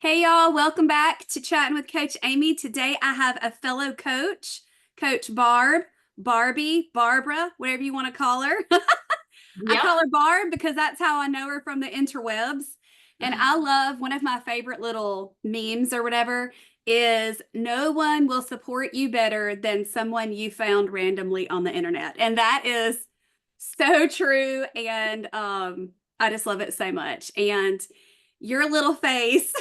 Hey y'all, welcome back to Chatting with Coach Amy. Today I have a fellow coach, Coach Barb, Barbie, Barbara, whatever you want to call her. I Yep. call her Barb because that's how I know her from the interwebs. And I love one of my favorite little memes or whatever is no one will support you better than someone you found randomly on the internet. And that is so true. And I just love it so much. And your little face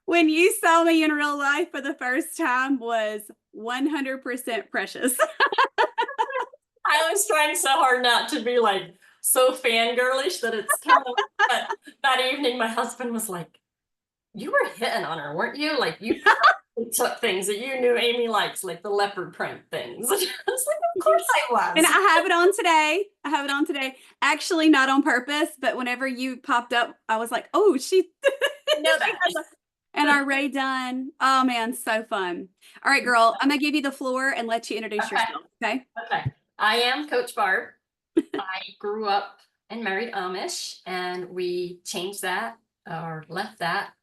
when you saw me in real life for the first time was 100% precious. I was trying so hard not to be like so fangirlish that it's kind of that evening my husband was like, you were hitting on her, weren't you? Like you probably took things that you knew Amy likes, like the leopard print things. I was like, of course I And was. I have it on today. I have it on today. Actually, not on purpose, but whenever you popped up, I was like, oh, she, I know she that. has a, and our Ray done. Oh man, so fun. All right, girl, I'm gonna give you the floor and let you introduce Okay. yourself. Okay. Okay. I am Coach Barb. I grew up and married Amish, and we changed that or left that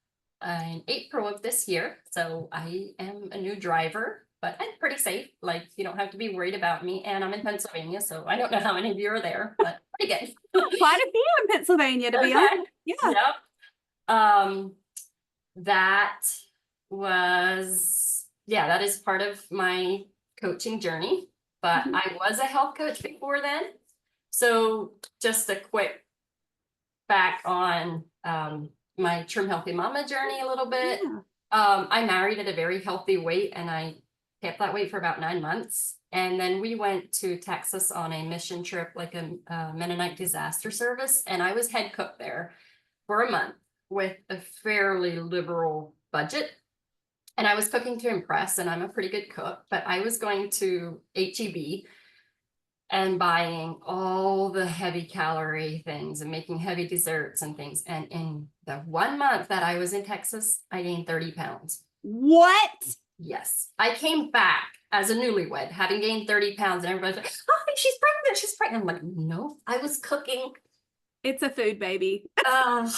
in April of this year. So I am a new driver, but I'm pretty safe. Like you don't have to be worried about me. And I'm in Pennsylvania, so I don't know how many of you are there, but pretty good. Quite a few in Pennsylvania, to be honest. Okay. Yeah. Yep. Um, that that is part of my coaching journey. But Mhm. I was a health coach before then. So just a quick back on my Trim Healthy Mama journey a little bit. Yeah. I married at a very healthy weight and I kept that weight for about 9 months. And then we went to Texas on a mission trip, like a Mennonite disaster service. And I was head cook there for a month with a fairly liberal budget. And I was cooking to impress, and I'm a pretty good cook, but I was going to HEB and buying all the heavy calorie things and making heavy desserts and things. And in the 1 month that I was in Texas, I gained 30 pounds. What? Yes. I came back as a newlywed, having gained 30 pounds, and everybody's like, oh, she's pregnant. She's pregnant. I'm like, no, I was cooking. It's a food baby. Uh,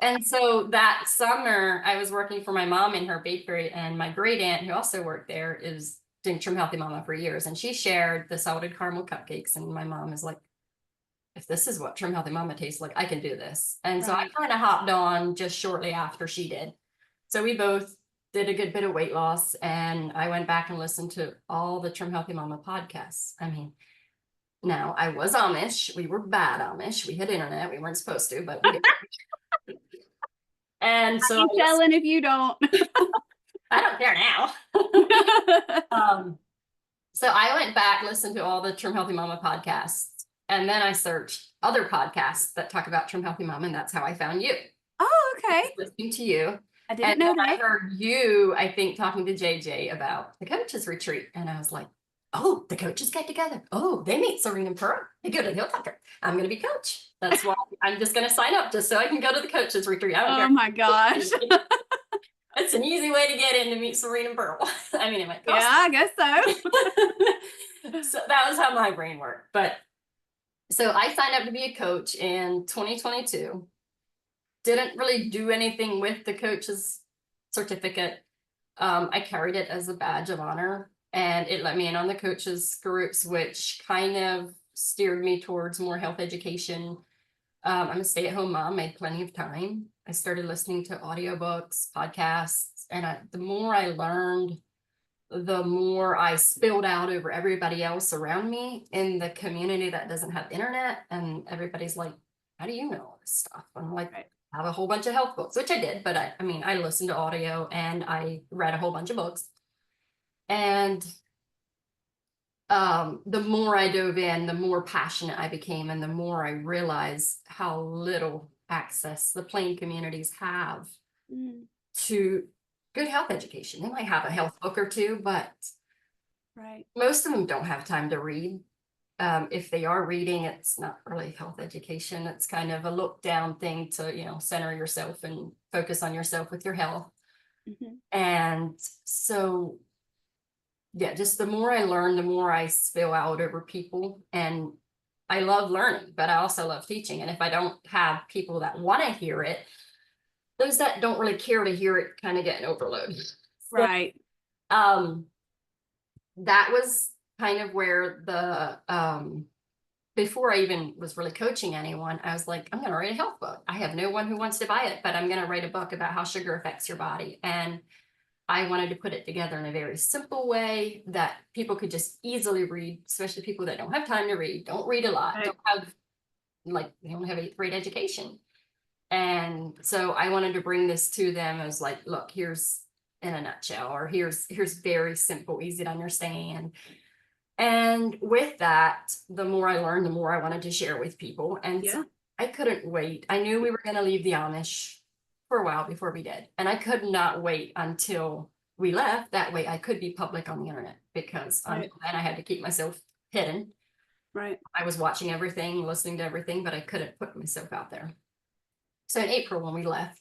and so that summer, I was working for my mom in her bakery, and my great aunt, who also worked there, is doing Trim Healthy Mama for years. And she shared the salted caramel cupcakes. And my mom is like, if this is what Trim Healthy Mama tastes like, I can do this. And so I Right. kind of hopped on just shortly after she did. So we both did a good bit of weight loss. And I went back and listened to all the Trim Healthy Mama podcasts. I mean, now I was Amish. We were bad Amish. We had internet. We weren't supposed to, but we did. And so You telling if you don't. I don't care now. So I went back, listened to all the Trim Healthy Mama podcasts, and then I searched other podcasts that talk about Trim Healthy Mama, and that's how I found you. Oh, okay. Listening to you. I And didn't know then I that. heard you, I think, talking to JJ about the coaches retreat. And I was like, oh, the coaches get together. Oh, they meet Serene and Pearl. They go to the Hill Tucker. I'm going to be coach. That's why I'm just going to sign up just so I can go to the coaches retreat. I don't Oh care. my gosh. It's an easy way to get in to meet Serene and Pearl. I mean, it might Yeah, cost. I guess so. So that was how my brain worked. But so I signed up to be a coach in 2022. Didn't really do anything with the coach's certificate. I carried it as a badge of honor, and it let me in on the coaches groups, which kind of steered me towards more health education. I'm a stay-at-home mom, made plenty of time. I started listening to audiobooks, podcasts, and the more I learned, the more I spilled out over everybody else around me in the community that doesn't have internet. And everybody's like, how do you know all this stuff? I'm like, Right. I have a whole bunch of health books, which I did, but I mean, I listened to audio and I read a whole bunch of books. And the more I dove in, the more passionate I became, and the more I realized how little access the plain communities have Mm, to good health education. They might have a health book or two, but right. most of them don't have time to read. If they are reading, it's not really health education. It's kind of a look down thing to, center yourself and focus on yourself with your health. Mhm. And so, yeah, just the more I learn, the more I spill out over people. And I love learning, but I also love teaching. And if I don't have people that want to hear it, those that don't really care to hear it kind of get an overload. So, Right. that was kind of where the before I even was really coaching anyone, I was like, I'm going to write a health book. I have no one who wants to buy it, but I'm going to write a book about how sugar affects your body. And I wanted to put it together in a very simple way that people could just easily read, especially people that don't have time to read, don't read a lot, Right. don't have they don't have a great education. And so I wanted to bring this to them as like, look, here's in a nutshell, or here's very simple, easy to understand. And with that, the more I learned, the more I wanted to share with people. And so Yeah. I couldn't wait. I knew we were going to leave the Amish for a while before we did. And I could not wait until we left. That way I could be public on the internet, because Right. until then I had to keep myself hidden. Right. I was watching everything, listening to everything, but I couldn't put myself out there. So in April, when we left,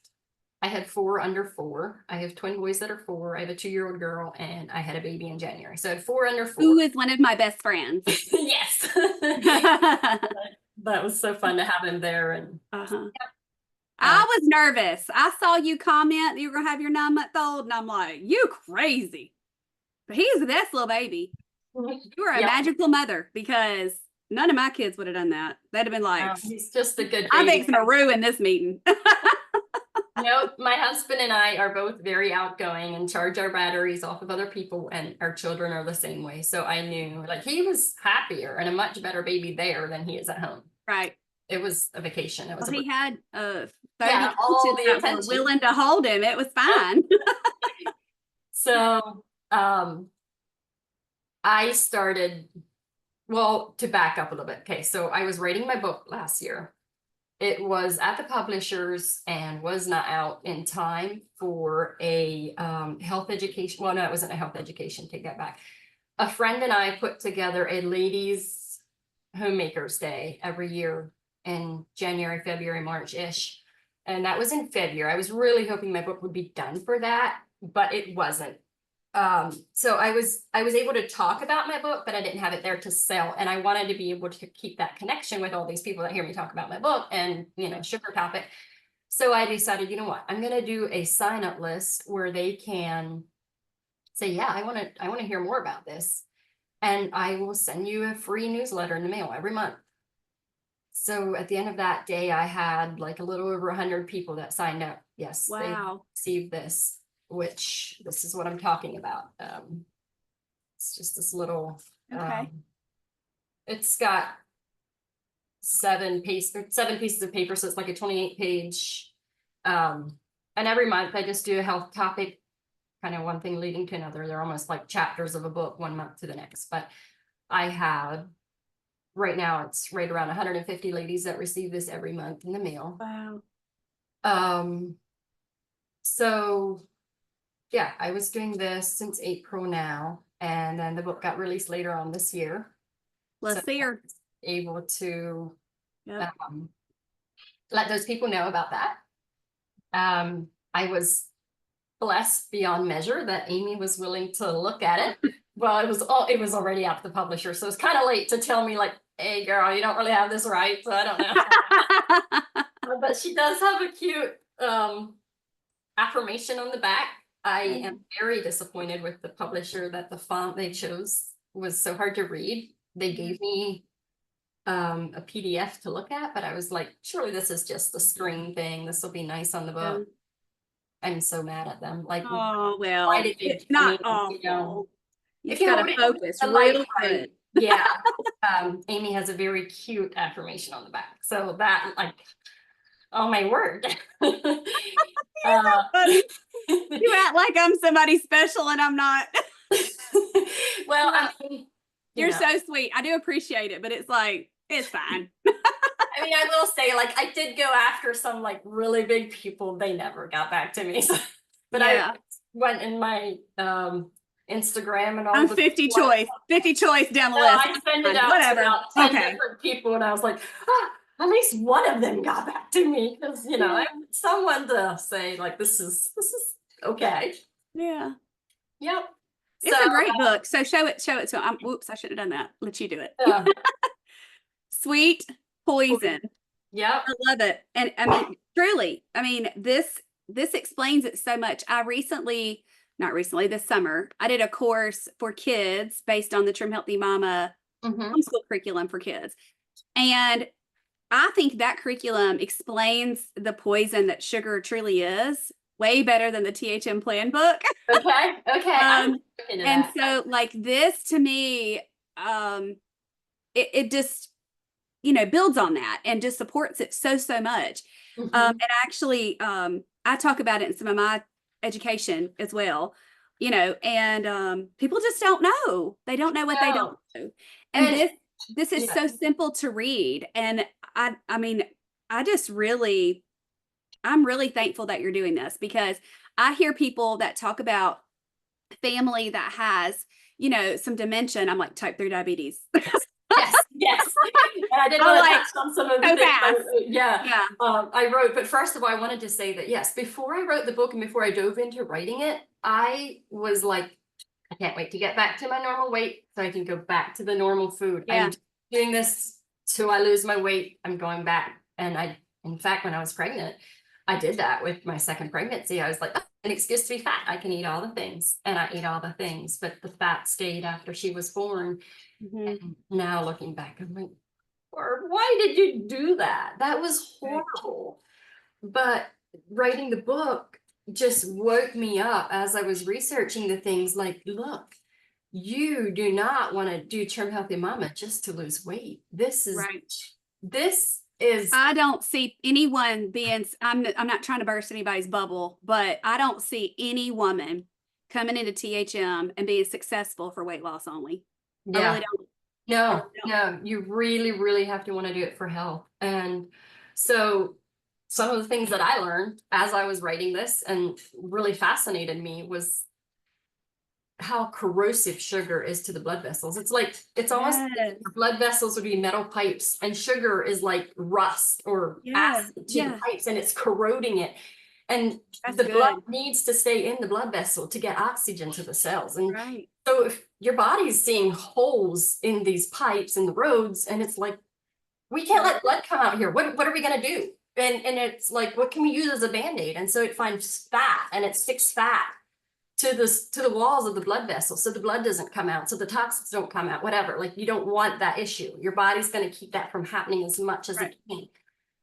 I had 4 under 4. I have twin boys that are 4. I have a 2-year-old girl, and I had a baby in January. So I had 4 under 4. Who is one of my best friends. Yes. That was so fun to have him there. And I was nervous. I saw you comment that you were gonna have your 9-month-old, and I'm like, you crazy. But he's the best little baby. You were a magical mother, because none of my kids would have done that. They'd have been like, he's just a good baby. I'm fixing to ruin this meeting. Nope, my husband and I are both very outgoing and charge our batteries off of other people, and our children are the same way. So I knew, like, he was happier and a much better baby there than he is at home. Right. It was a vacation. It was he had 30 all the that were attention. willing to hold him. It was fine. So I started, well, to back up a little bit. Okay, so I was writing my book last year. It was at the publishers and was not out in time for a health education. Well, no, it wasn't a health education. Take that back. A friend and I put together a ladies' homemakers day every year in January, February, March-ish. And that was in February. I was really hoping my book would be done for that, but it wasn't. So I was able to talk about my book, but I didn't have it there to sell. And I wanted to be able to keep that connection with all these people that hear me talk about my book and, sugar topic. So I decided, you know what, I'm going to do a sign-up list where they can say, yeah, I want to hear more about this. And I will send you a free newsletter in the mail every month. So at the end of that day, I had like a little over 100 people that signed up. Yes, wow. They received this, which this is what I'm talking about. It's just this little, it's got 7 pieces of paper. So it's like a 28-page. And every month I just do a health topic, kind of one thing leading to another. They're almost like chapters of a book, one month to the next. But I have, right now, it's right around 150 ladies that receive this every month in the mail. Wow. So yeah, I was doing this since April now, and then the book got released later on this year. Let's see her. Able to let those people know about that. I was blessed beyond measure that Amy was willing to look at it. Well, it was already out to the publisher, so it's kind of late to tell me like, hey girl, you don't really have this right, so I don't know. But she does have a cute affirmation on the back. I am very disappointed with the publisher that the font they chose was so hard to read. They gave me a PDF to look at, but I was like, surely this is just a string thing. This will be nice on the book. I'm so mad at them. Like, oh well, why did it's not awful. If you gotta focus real good. Yeah. Amy has a very cute affirmation on the back. So that, like, oh my word. You act like I'm somebody special and I'm not. Well, I mean, you're so sweet. I do appreciate it, but it's like, it's fine. I mean, I will say, like, I did go after some like really big people. They never got back to me. So, but I went in my Instagram and all. I'm 50 choice down the list. I sent it out to about 10 different people, and I was like, at least one of them got back to me, because I want someone to say like, this is okay. Yeah. Yep. It's a great book. So show it to him. Whoops, I should have done that. Let you do it. Sweet Poison. Yep. I love it. And I mean, truly, this this explains it so much. Not recently, this summer, I did a course for kids based on the Trim Healthy Mama Mhm. homeschool curriculum for kids. And I think that curriculum explains the poison that sugar truly is way better than the THM plan book. Okay, okay, I'm Um, looking into and that. so like this to me, it just, builds on that and just supports it so, so much. Mhm. And actually, I talk about it in some of my education as well, and people just don't know. They don't know what they don't No, know. And and this is yeah, so simple to read. And I mean, I just really, I'm really thankful that you're doing this because I hear people that talk about family that has, some dementia. I'm like type 3 diabetes. yes, yes. And I did I'm want to like touch on some of the so things fast. yeah, Yeah. I wrote, but first of all, I wanted to say that yes, before I wrote the book and before I dove into writing it, I was like, I can't wait to get back to my normal weight so I can go back to the normal food. Yeah. I'm doing this till I lose my weight. I'm going back. And in fact, when I was pregnant, I did that with my second pregnancy. I was like, oh, an excuse to be fat. I can eat all the things. And I ate all the things, but the fat stayed after she was born. Mhm. And now looking back, I'm like, Barb, why did you do that? That was Right. horrible. But writing the book just woke me up as I was researching the things like, look, you do not want to do Trim Healthy Mama just to lose weight. Right. This is, I don't see anyone being, I'm not trying to burst anybody's bubble, but I don't see any woman coming into THM and being successful for weight loss only. I really yeah, don't. I no, really don't. no, you really, really have to want to do it for health. And so some of the things that I learned as I was writing this and really fascinated me was how corrosive sugar is to the blood vessels. It's like, it's almost like Yes. your blood vessels would be metal pipes and sugar is like rust or Yeah. acid to the Yeah. pipes and it's corroding it. And That's the blood good. needs to stay in the blood vessel to get oxygen to the cells. And Right. so if your body's seeing holes in these pipes in the roads and it's like, we can't Right. let blood come out here. What are we gonna do? And it's like, what can we use as a Band-Aid? And so it finds fat and it sticks fat to the walls of the blood vessel so the blood doesn't come out, so the toxins don't come out, whatever. Like you don't want that issue. Your body's going to keep that from happening as much as Right. it can.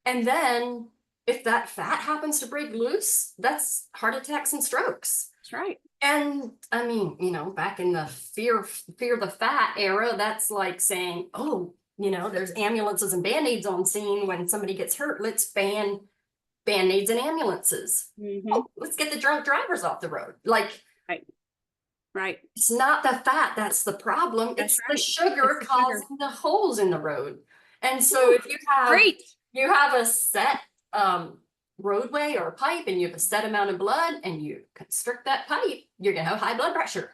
And then if that fat happens to break loose, that's heart attacks and strokes. That's right. And I mean, back in the fear the fat era, that's like saying, oh, there's ambulances and band-aids on scene when somebody gets hurt. Let's ban band-aids and ambulances. Hmm. Oh, let's get the drunk drivers off the road. Like, Right. Right. it's not the fat that's the problem. That's It's the right. It's sugar the sugar. causing the holes in the road. And so Woo. if Great. you have a set roadway or a pipe and you have a set amount of blood and you constrict that pipe, you're gonna have high blood pressure.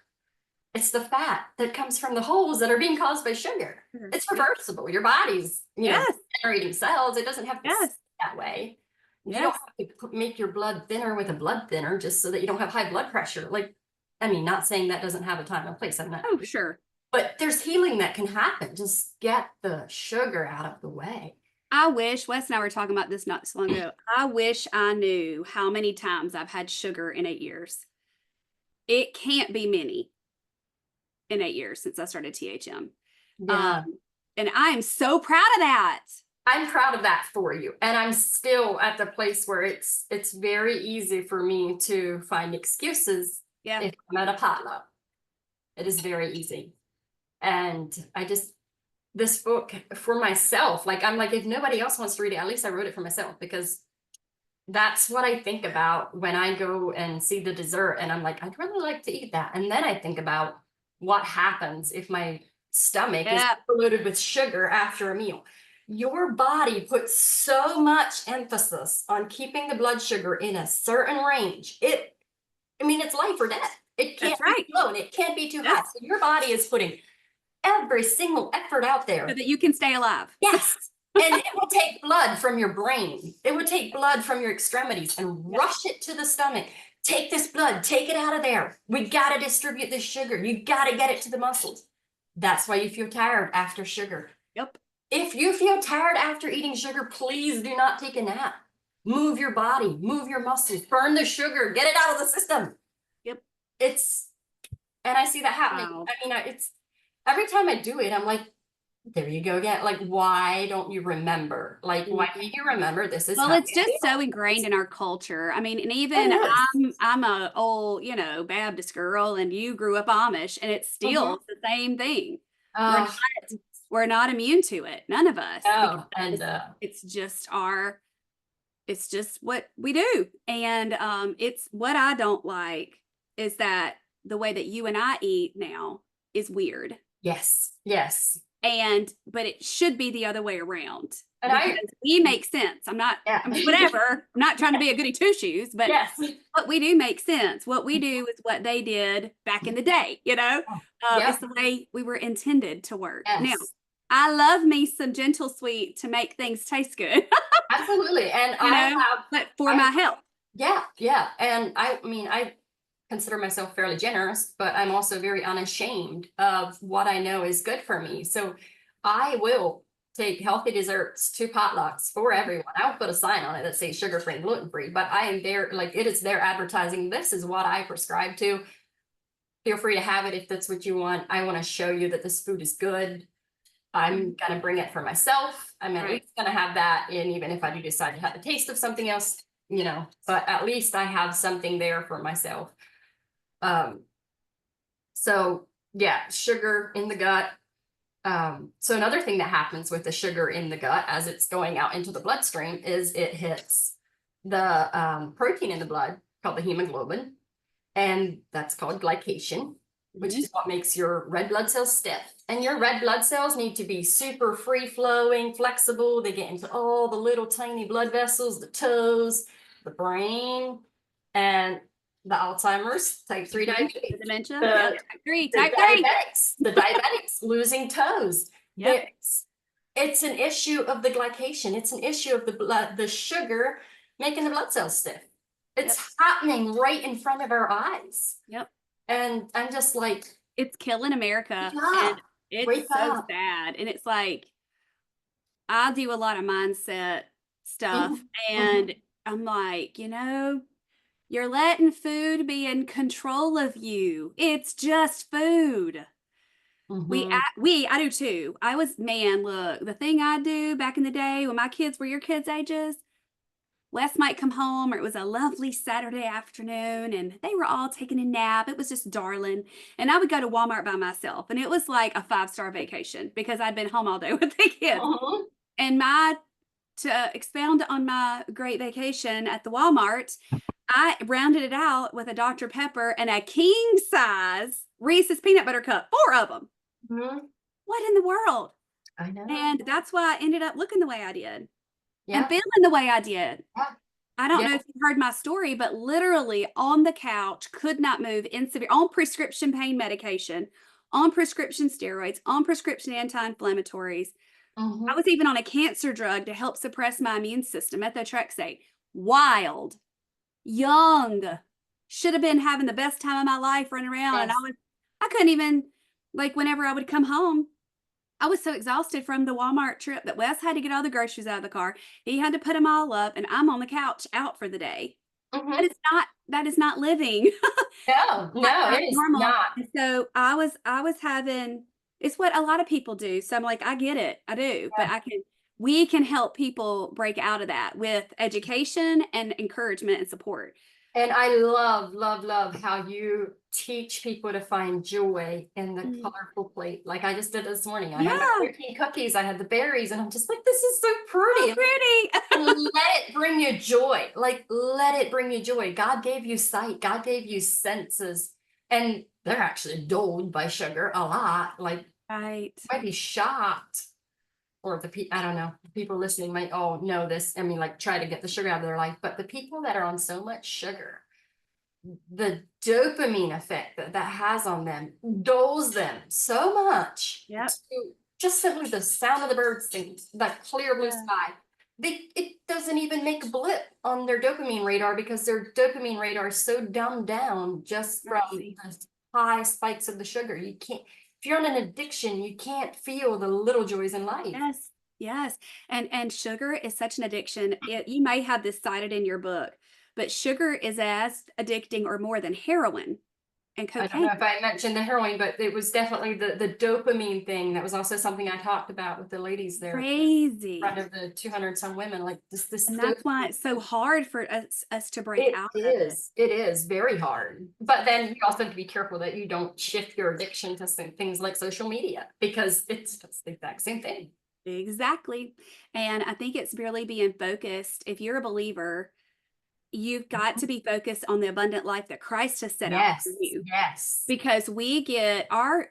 It's the fat that comes from the holes that are being caused by sugar. Sure. It's reversible. Your body's, Yes. generating cells. It doesn't have to stay Yes. that way. You don't Yes. have to make your blood thinner with a blood thinner just so that you don't have high blood pressure. Like, I mean, not saying that doesn't have a time and place. I'm not, Oh, sure. but there's healing that can happen. Just get the sugar out of the way. I wish Wes and I were talking about this not so long ago. I wish I knew how many times I've had sugar in 8 years. It can't be many in 8 years since I started THM. Yeah. And I am so proud of that. I'm proud of that for you. And I'm still at the place where it's very easy for me to find excuses Yeah. if I'm at a potluck. It is very easy. And this book for myself, like I'm like, if nobody else wants to read it, at least I wrote it for myself because that's what I think about when I go and see the dessert and I'm like, I'd really like to eat that. And then I think about what happens if my stomach is Yeah. loaded with sugar after a meal. Your body puts so much emphasis on keeping the blood sugar in a certain range. I mean, it's life or death. It can't That's right. be low and it can't be too high. Yes. So your body is putting every single effort out So there. that you can stay alive. Yes. And it will take blood from your brain. It would take blood from your extremities and rush it to the stomach. Take this blood, take it out of there. We got to distribute this sugar. You got to get it to the muscles. That's why you feel tired after sugar. Yep. If you feel tired after eating sugar, please do not take a nap. move your body, move your muscles, burn the sugar, get it out of the system. Yep. And I see that happening. Wow. I mean, it's every time I do it, I'm like, there you go again. Like, why don't you remember? Like, why can't you remember this is Well, how it's you just feel? so ingrained in our culture. I mean, and even It is. I'm a old, Baptist girl, and you grew up Amish, and it's Mhm. still the same thing. We're not Oh, we're not immune to it. None of us, because oh, and it's just it's just what we do. And it's what I don't like is that the way that you and I eat now is weird. yes, yes. But it should be the other way around, And because we make sense. yeah. I mean, whatever. I'm not trying to be a goody two shoes, but Yes. what we do makes sense. What we do is what they did back in the day, it's Yep. the way we were intended to work. Now, Yes. I love me some gentle sweet to make things taste good, Absolutely. And you know, but for my health. yeah, yeah. And I mean, I consider myself fairly generous, but I'm also very unashamed of what I know is good for me. So I will take healthy desserts to potlucks for everyone. I will put a sign on it that says sugar free and gluten free, but I am there, like it is their advertising. This is what I prescribe to. Feel free to have it if that's what you want. I want to show you that this food is good. I'm gonna bring it for myself. I'm at least gonna have that, and even if I do decide to have a taste of something else, but at least I have something there for myself. So yeah, sugar in the gut. So another thing that happens with the sugar in the gut as it's going out into the bloodstream is it hits the protein in the blood called the hemoglobin, and that's called glycation, which is what makes your red blood cells stiff. And your red blood cells need to be super free flowing, flexible. They get into all the little tiny blood vessels, the toes, the brain, and the Alzheimer's, type 3 diabetes, The dementia. the, Yep. Type three. the diabetics, losing toes. Yep. It's an issue of the glycation. It's an issue of the blood, the sugar making the blood cells stiff. It's happening right in front of our eyes. Yep. And I'm just like, it's killing America. Yeah, And it's wake so up. sad. And it's like, I do a lot of mindset stuff, and I'm like, you're letting food be in control of you. It's just food. I do too. Man, look, the thing I do back in the day when my kids were your kids' ages, Wes might come home, or it was a lovely Saturday afternoon, and they were all taking a nap. It was just darling. And I would go to Walmart by myself, and it was like a 5-star vacation because I'd been home all day with the kids. And to expound on my great vacation at the Walmart, I rounded it out with a Dr. Pepper and a king size Reese's peanut butter cup, 4 of them. What in the world? I know. And that's why I ended up looking the way I did. Yeah. And feeling the way I did. Yeah. I don't know if you heard my story, but literally on the couch, could not move, on prescription pain medication, on prescription steroids, on prescription anti-inflammatories. I was even on a cancer drug to help suppress my immune system, methotrexate. Wild, young, should have been having the best time of my life running around. And I couldn't even, like, whenever I would come home, I was so exhausted from the Walmart trip that Wes had to get all the groceries out of the car. He had to put them all up, and I'm on the couch out for the day. That is not living. No, it is normal. not. And so I was having, it's what a lot of people do. So I'm like, I get it. I do. But we can help people break out of that with education and encouragement and support. And I love, love, love how you teach people to find joy in the colorful plate. Like I just did this morning. I had my 13 cookies, I had the berries, and I'm just like, this is so pretty. So pretty. Let it bring you joy. Like, let it bring you joy. God gave you sight. God gave you senses. And they're actually dulled by sugar a lot. Like, right. you might be shocked. Or I don't know, people listening might all know this. I mean, like try to get the sugar out of their life, but the people that are on so much sugar, the dopamine effect that has on them dulls them so much. Yep. Just simply the sound of the birds singing, that clear blue sky. It doesn't even make a blip on their dopamine radar because their dopamine radar is so dumbed down just from the high spikes of the sugar. You can't. If you're on an addiction, you can't feel the little joys in life. Yes. Yes. And sugar is such an addiction. You may have this cited in your book, but sugar is as addicting or more than heroin and I don't cocaine. know if I mentioned the heroin, but it was definitely the dopamine thing. That was also something I talked about with the ladies there in front Crazy. of the 200 some women. Like this And that's why dopamine. it's so hard for us to break out of it. It is very hard. But then you also have to be careful that you don't shift your addiction to things like social media because it's just the exact same thing. Exactly. And I think it's really being focused. If you're a believer, you've got to be focused on the abundant life that Christ has set out for Yes, you. yes. Because we get our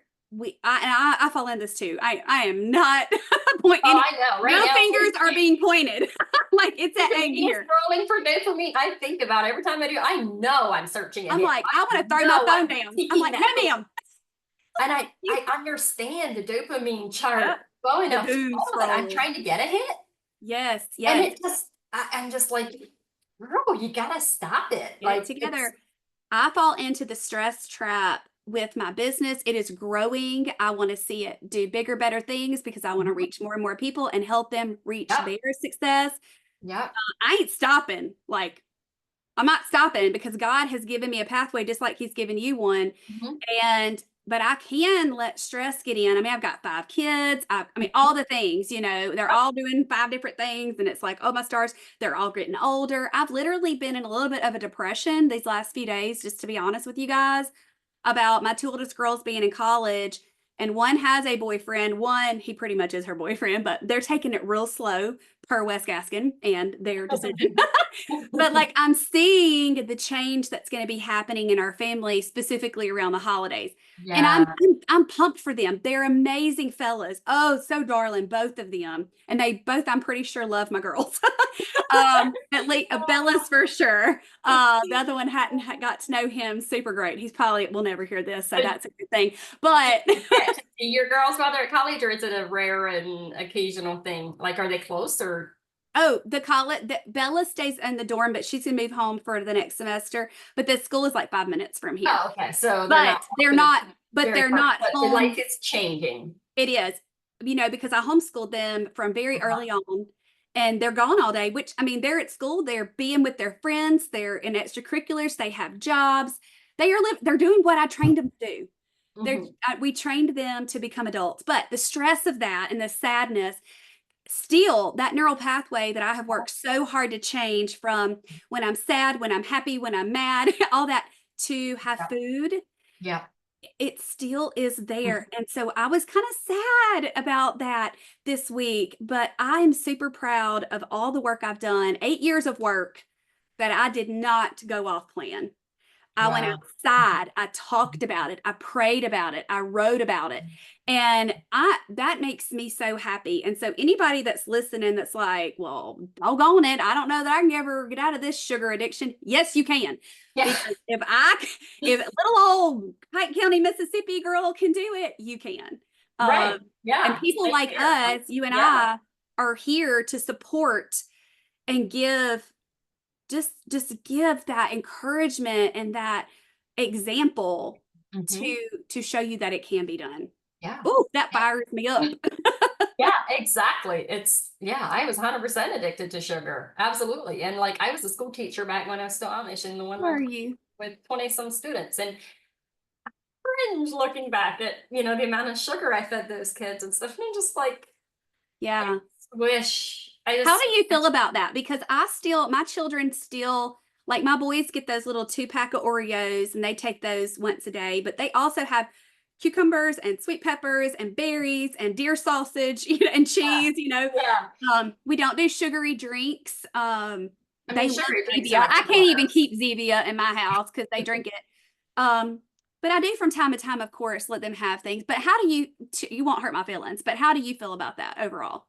I fall in this too. I am not Oh, pointing. I know. Right No now, fingers are being pointed. Like it's at social hang media here. scrolling for dopamine. I think about it every time I do. I know I'm searching I'm ahead. like, I I want to throw my know phone I'm down. I'm seeking like, no, that. ma'am. And You, I understand the dopamine chart yep. going The up doom all of it. I'm scroll. trying to get a hit. Yes, And yes. it just, I'm just like, girl, you gotta stop it. Get it Like it's, together. I fall into the stress trap with my business. It is growing. I want to see it do bigger, better things because I want to reach more and more people and help them reach yep, their success. yep. I ain't stopping. Like, I'm not stopping because God has given me a pathway just like He's given you one. Mhm, And, but I can let stress get in. I mean, I've got 5 kids. I mean, all the things, they're yep. all doing 5 different things. And it's like, oh, my stars, they're all getting older. I've literally been in a little bit of a depression these last few days, just to be honest with you guys, about my two oldest girls being in college. And one has a boyfriend. One, he pretty much is her boyfriend, but they're taking it real slow per Wes Gaskin and their decision. But like I'm seeing the change that's going to be happening in our family, specifically around the holidays. And I'm, Yeah. I'm I'm pumped for them. They're amazing fellas. Oh, so darling, both of them. And they both, I'm pretty sure, love my girls. At least Bella's for sure. The other one hadn't got to know him super great. He's probably will never hear this, so that's a good thing. But Get to see your girls while they're at college, or is it a rare and occasional thing? Like, are they close or? oh, the college, Bella stays in the dorm, but she's gonna move home for the next semester. But the school is like 5 minutes from here. Oh, okay. So they're But not they're gonna not, but very they're far, not but the life home. is changing. It is, because I homeschooled them from very Uh-huh. early on and they're gone all day, which I mean, they're at school, they're being with their friends, they're in extracurriculars, they have jobs, they're doing what I trained them to do. Mhm. We trained them to become adults, but the stress of that and the sadness, still that neural pathway that I have worked so hard to change from when I'm sad, when I'm happy, when I'm mad, all that to have Yeah. food, Yeah. it still is Mhm. there. And so I was kind of sad about that this week, but I am super proud of all the work I've done. 8 years of work that I did not go off plan. I went Wow. outside, I talked about it, I prayed about it, I wrote about it. And I that makes me so happy. And so anybody that's listening that's like, well, doggone it, I don't know that I can ever get out of this sugar addiction. Yes, you can. Yeah. Because if little old Pike County, Mississippi girl can do it, you can. Right. And Yeah. people Same like here. us, you and Yeah. I, are here to support and give just give that encouragement and that example Mhm. to show you that it can be done. Yeah. Oh, that fires me up. Yeah, exactly. Yeah, I was 100% addicted to sugar. Absolutely. And like I was a school teacher back when I was still Amish in the one Who are month you? with 20 some students and cringe looking back at, the amount of sugar I fed those kids and stuff. And I'm just like, I Yeah. wish I How do just, you feel about that? Because my children still, like my boys get those little 2 pack of Oreos and they take those once a day, but they also have cucumbers and sweet peppers and berries and deer sausage, and cheese, yeah. We don't do sugary drinks. I mean, They love sugary drinks are Zevia. not I the can't even water. keep Zevia in my house because they drink it. Um, but I do from time to time, of course, let them have things. But how do you won't hurt my feelings, but how do you feel about that overall?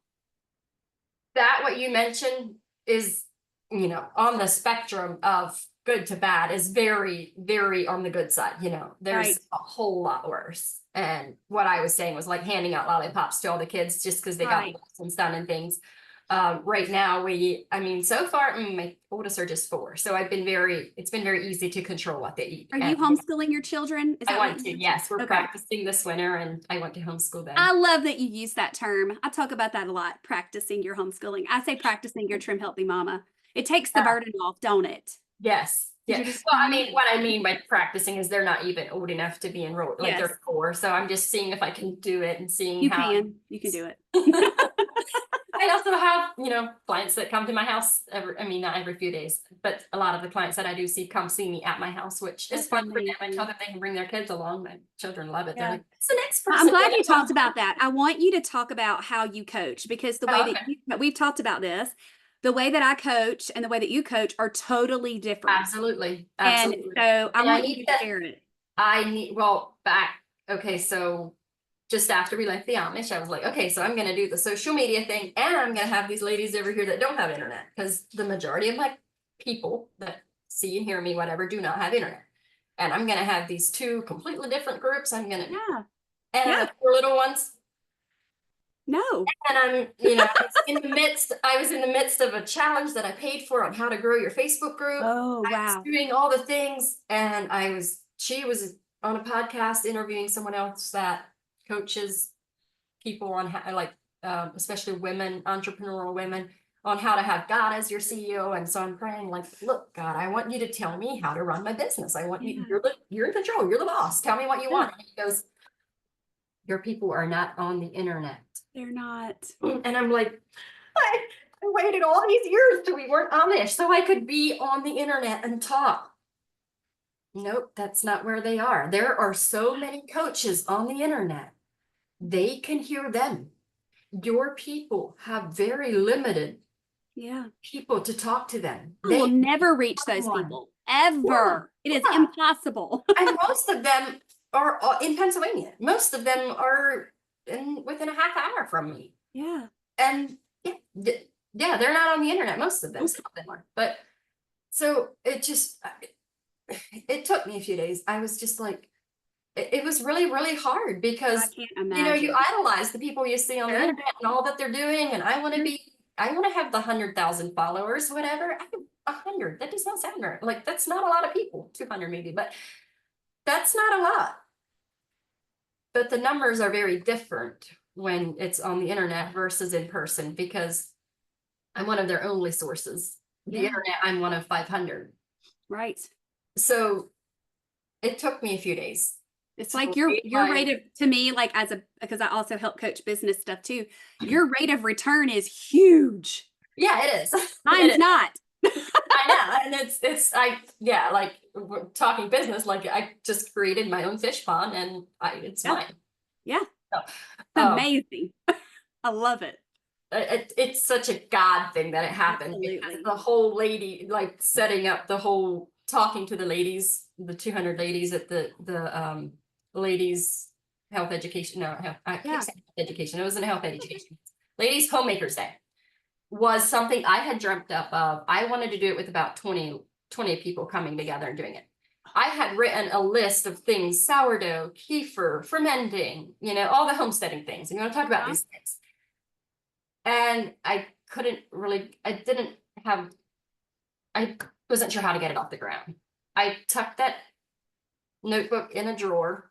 That what you mentioned is, on the spectrum of good to bad is very, very on the good side. There's Right, a whole lot worse. And what I was saying was like handing out lollipops to all the kids just because they got right. lessons done and things. Right now so far, my oldest are just 4. So it's been very easy to control what they eat. Are you And homeschooling your children? Is I that what want you to, mentioned? yes, we're Okay. practicing this winter and I want to homeschool them. I love that you use that term. I talk about that a lot, practicing your homeschooling. I say practicing your trim healthy mama. It takes the burden off, don't it? Yes. Yeah. You're just Well, I trying. mean, what I mean by practicing is they're not even old enough to be enrolled. Like Yes. they're 4. So I'm just seeing if I can do it and seeing You how. you can do it. I also have, clients that come to my house not every few days, but a lot of the clients that I do see come see me at my house, which is That's fun for them. I amazing. tell them they can bring their kids along. My children love it. They're Yeah. like, it's the next person. I'm glad you talked about that. I want you to talk about how you coach, because the way okay. that we've talked about this, the way that I coach and the way that you coach are totally different. Absolutely. And so I want you to share it. Okay, so just after we left the Amish, I was like, okay, so I'm going to do the social media thing and I'm going to have these ladies over here that don't have internet, because the majority of my people that see and hear me, whatever, do not have internet. And I'm going to have these 2 completely different groups. And the 4 little ones. No. And I was in the midst of a challenge that I paid for on how to grow your Facebook group. Oh, wow. I was doing all the things, and she was on a podcast interviewing someone else that coaches people on how, especially women, entrepreneurial women, on how to have God as your CEO. And so I'm praying, like, look, God, I want you to tell me how to run my business. I want you, you're in control. You're the boss. Tell me what you want. And he goes, your people are not on the internet. They're not. And I'm like, I waited all these years till we weren't Amish so I could be on the internet and talk. Nope, that's not where they are. There are so many coaches on the internet. They can hear them. Your people have very limited people to talk to them. They will never reach those people, ever. It is impossible. And most of them are in Pennsylvania. Most of them are within a half hour from me. Yeah. And they're not on the internet. Most of them, some of them are. But so it took me a few days. I was just like, it was really, really hard because, I can't imagine. You idolize the people you see on the internet and all that they're doing. And I want to have the 100,000 followers, whatever. I have 100. That does not sound right. Like, that's not a lot of people, 200 maybe, but that's not a lot. But the numbers are very different when it's on the internet versus in person, because I'm one of their only sources. The internet, I'm one of 500. Right. So it took me a few days. It's like your rate of, to me, like because I also help coach business stuff too. Your rate of return is huge. Yeah, it is. Mine's not. I know. And like we're talking business, like I just created my own fish pond and it's mine. Yeah. So, amazing. I love it. It's such a God thing that it happened. Absolutely. Because the whole lady, like setting up the whole, talking to the ladies, the 200 ladies at the ladies health education. No, I can't say health education. It wasn't a health education. Ladies Homemakers Day was something I had dreamt up of. I wanted to do it with about 20 people coming together and doing it. I had written a list of things: sourdough, kefir, fermenting, all the homesteading things. And you want to talk about these things. And I wasn't sure how to get it off the ground. I tucked that notebook in a drawer.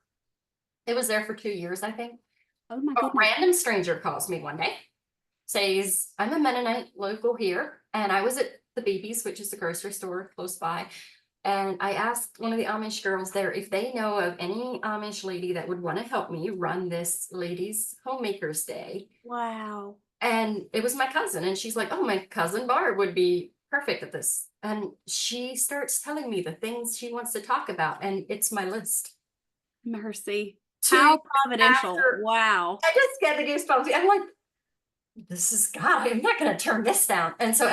It was there for 2 years, I think. Oh my goodness. A random stranger calls me one day, says, I'm a Mennonite local here, and I was at the Beebe's, which is the grocery store close by. And I asked one of the Amish girls there if they know of any Amish lady that would want to help me run this ladies' homemakers day. Wow. And it was my cousin, and she's like, oh, my cousin Barb would be perfect at this. And she starts telling me the things she wants to talk about, and it's my list. Mercy. How providential. Wow. I just get the goosebumps. I'm like, this is God, I'm not going to turn this down. And so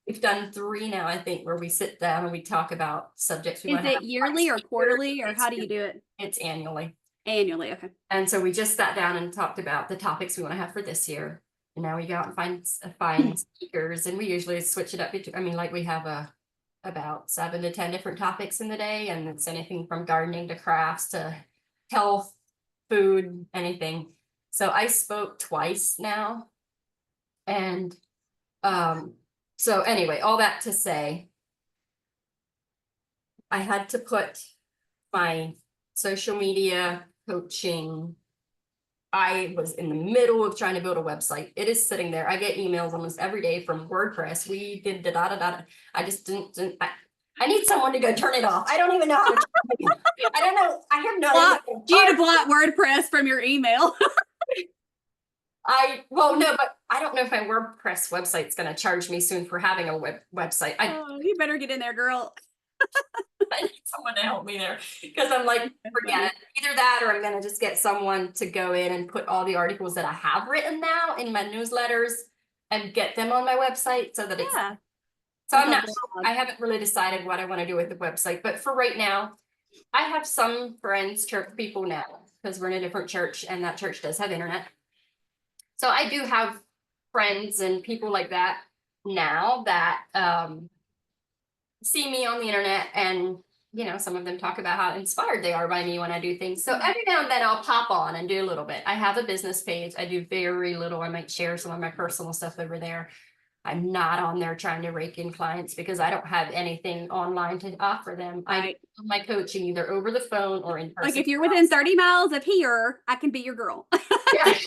we've done 3 now, I think, where we sit down and we talk about subjects. Is it yearly or quarterly, or how do you do it? It's annually. Annually, okay. And so we just sat down and talked about the topics we want to have for this year. And now we go out and find speakers, and we usually switch it up. We have about 7 to 10 different topics in the day, and it's anything from gardening to crafts to health, food, anything. So I spoke twice now, and So anyway, all that to say, I had to put my social media coaching. I was in the middle of trying to build a website. It is sitting there. I get emails almost every day from WordPress. We did da da da da. I just didn't I need someone to go turn it off. I don't even know how to turn it. I don't know. I have no idea. You to block WordPress from your email. Well, no, but I don't know if my WordPress website's going to charge me soon for having a website. Oh, you better get in there, girl. I need someone to help me there because I'm like, forget it. Either that or I'm going to just get someone to go in and put all the articles that I have written now in my newsletters and get them on my website so that it's. Yeah. So I'm not sure. I haven't really decided what I want to do with the website, but for right now, I have some friends, church people now, because we're in a different church and that church does have internet. So I do have friends and people like that now that see me on the internet, and you know, some of them talk about how inspired they are by me when I do things. So every now and then I'll pop on and do a little bit. I have a business page. I do very little. I might share some of my personal stuff over there. I'm not on there trying to rake in clients because I don't have anything online to offer them. I do my coaching either over the phone or in person. Like if you're within 30 miles of here, I can be your girl. Yeah.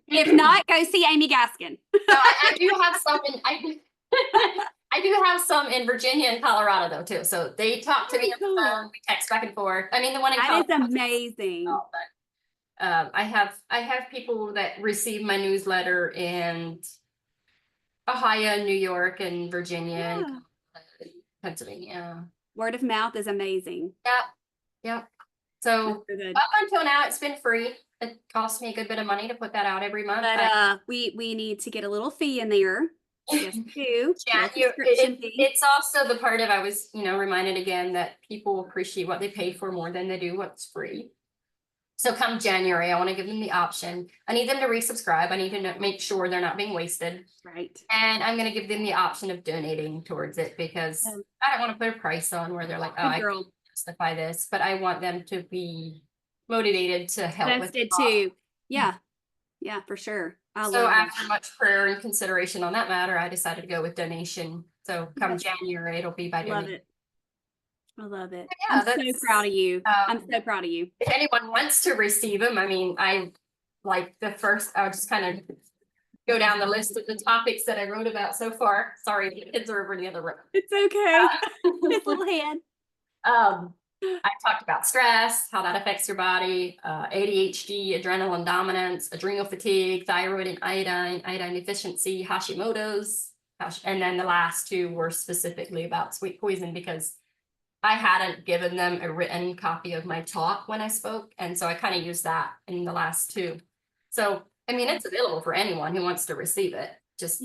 If not, go see Amy Gaskin. No, I do have some in I do have some in Virginia and Colorado though too. So they talk to me on the phone. We text back and forth. I mean, the one in That Colorado is amazing. I have people that receive my newsletter in Ohio, New York, and Virginia, and Pennsylvania. Word of mouth is amazing. Yep. So up until now, it's been free. It costs me a good bit of money to put that out every month. But we need to get a little fee in there. Yes, we do. Yeah, it's also the part of I was, reminded again that people appreciate what they pay for more than they do what's free. So come January, I want to give them the option. I need them to resubscribe. I need to make sure they're not being wasted. Right. And I'm going to give them the option of donating towards it because I don't want to put a price on where they're like, oh, I can't justify this, but I want them to be motivated to help with it too. Yeah. Yeah, for sure. So after much prayer and consideration on that matter, I decided to go with donation. So come January, it'll be by donation. I love it. Yeah, I'm so proud of you. I'm so proud of you. If anyone wants to receive them, I mean, I like I'll just kind of go down the list of the topics that I wrote about so far. Sorry, the kids are over in the other room. It's okay. His little hand. I talked about stress, how that affects your body, ADHD, adrenaline dominance, adrenal fatigue, thyroid and iodine deficiency, Hashimoto's, and then the last two were specifically about sweet poison because I hadn't given them a written copy of my talk when I spoke, and so I kind of used that in the last two. So, I mean, it's available for anyone who wants to receive it. Just,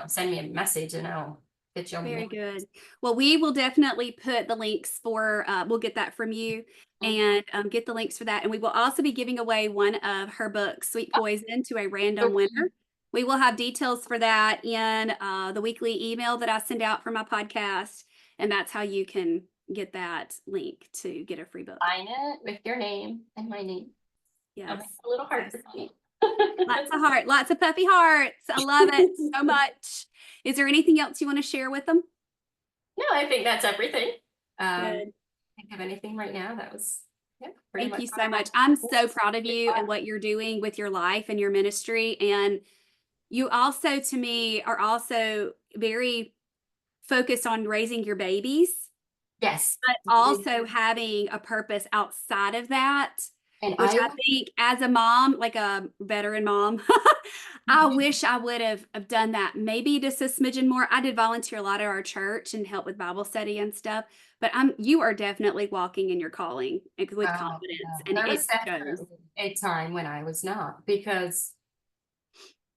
send me a message and I'll get you on. Very good. Well, we will definitely put the links for, we'll get that from you and get the links for that. And we will also be giving away one of her books, Sweet Poison, to a random winner. We will have details for that in the weekly email that I send out for my podcast. And that's how you can get that link to get a free book. Sign it with your name and my name. Yes. A little heart. Lots of heart, lots of puffy hearts. I love it so much. Is there anything else you want to share with them? No, I think that's everything. Good. Think of anything right now. That was Thank you so much. I'm so proud of you and what you're doing with your life and your ministry. And you also, to me, are also very focused on raising your babies. Yes. But also having a purpose outside of that. And which I think as a mom, like a veteran mom, I wish I would have done that. Maybe just a smidgen more. I did volunteer a lot at our church and help with Bible study and stuff. But you are definitely walking in your calling with confidence. And there was definitely a time when I was not, because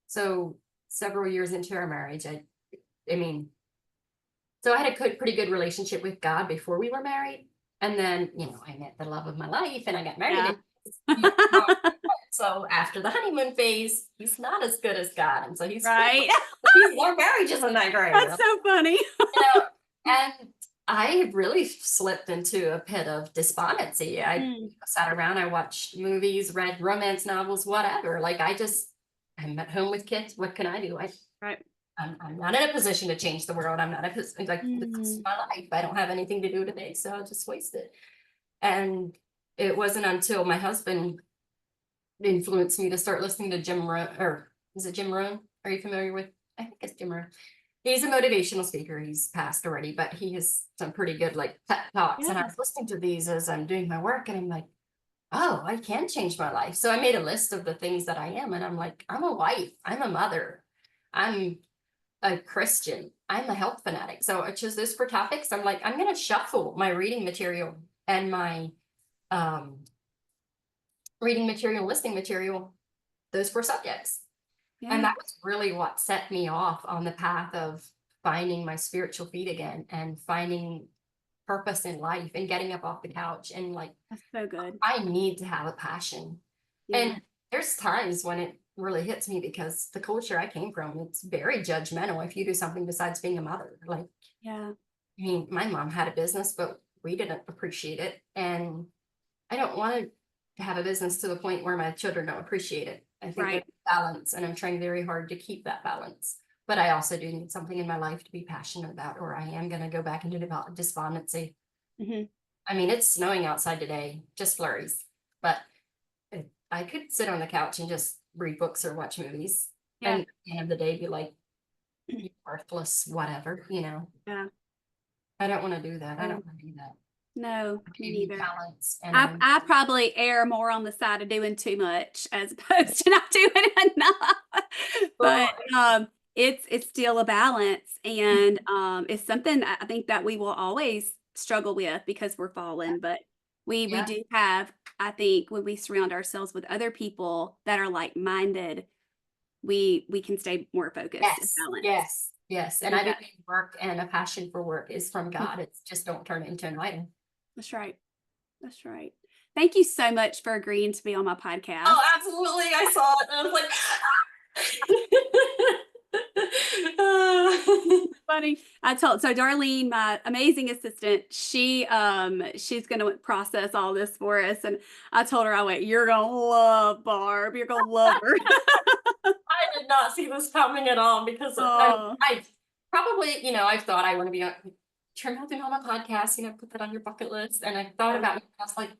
so several years into our marriage, I mean, so I had a pretty good relationship with God before we were married. And then, I met the love of my life and I got married. So after the honeymoon phase, he's not as good as God. And so he's right. Our marriage isn't that great. That's so funny. And I really slipped into a pit of despondency. I sat around, I watched movies, read romance novels, whatever. Like I'm at home with kids. What can I do? I'm not in a position to change the world. I'm not in a position, like, this is Mm. my life. I don't have anything to do today, so I'll just waste it. And it wasn't until my husband influenced me to start listening to Jim Rohn, or is it Jim Rohn? Are you familiar with? I think it's Jim Rohn. He's a motivational speaker. He's passed already, but he has some pretty good like pep talks. And I Yeah. was listening to these as I'm doing my work, and I'm like, oh, I can change my life. So I made a list of the things that I am, and I'm like, I'm a wife, I'm a mother, I'm a Christian, I'm a health fanatic. So I chose those 4 topics. I'm like, I'm gonna shuffle my reading material and my um reading material, listening material, those 4 subjects. And Yeah. that was really what set me off on the path of finding my spiritual feet again and finding purpose in life and getting up off the couch and like, That's so good. I need to have a passion. Yeah. And there's times when it really hits me because the culture I came from, it's very judgmental if you do something besides being a mother. Like, Yeah. I mean, my mom had a business, but we didn't appreciate it. And I don't want to have a business to the point where my children don't appreciate it. I think there's Right. balance, and I'm trying very hard to keep that balance. But I also do need something in my life to be passionate about, or I am going to go back into despondency. Hmm. I mean, it's snowing outside today, just flurries, but I could sit on the couch and just read books or watch movies, Yeah. and at the end of the day be like, "You worthless, whatever," you know. Yeah. I don't want to do that. I Oh, don't want to do that. no, I me do need neither. balance, and I probably err more on the side of doing too much as opposed to not doing enough. But well, it's still a balance, and it's something I think that we will always struggle with because we're fallen. But we yeah. do have, I think, when we surround ourselves with other people that are like minded, we can stay more focused and Yes, balanced. yes, yes. I And think I that believe work and a passion for work is from God. It's just don't turn it into an idol. that's right. That's right. Thank you so much for agreeing to be on my podcast. Oh, absolutely. I saw it. And I was like, Funny. I told so Darlene, my amazing assistant, she's gonna process all this for us. And I told her, I went, you're gonna love Barb. You're gonna love her. I did not see this coming at all because Oh, I probably, I've thought I want to be on turn out doing on my podcast, put that on your bucket list. And I thought yeah. about it. I was like,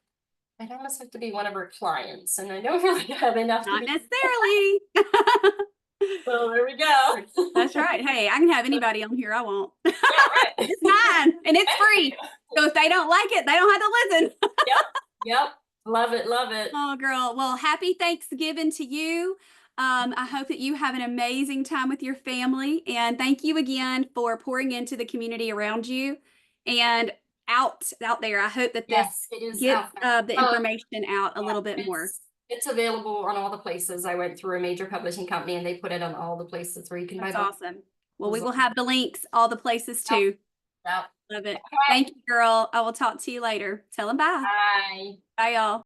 I'd almost have to be one of her clients, and I don't really have enough to Not be. necessarily. So there we go. That's right. Hey, I can have anybody on here I want. Yeah, right. It's mine and it's free. So if they don't like it, they don't have to listen. Yep. Yep. Love it. Love it. Oh, girl. Well, happy Thanksgiving to you. I hope that you have an amazing time with your family. And thank you again for pouring into the community around you and out there. I hope that this Yes, it is gets out there. the information out a little bit more. It's available on all the places. I went through a major publishing company and they put it on all the places where you can buy That's books. awesome. Well, we will have the links, all the places too. Yep. Love it. Okay. Thank you, girl. I will talk to you later. Tell them bye. Bye. Bye, y'all.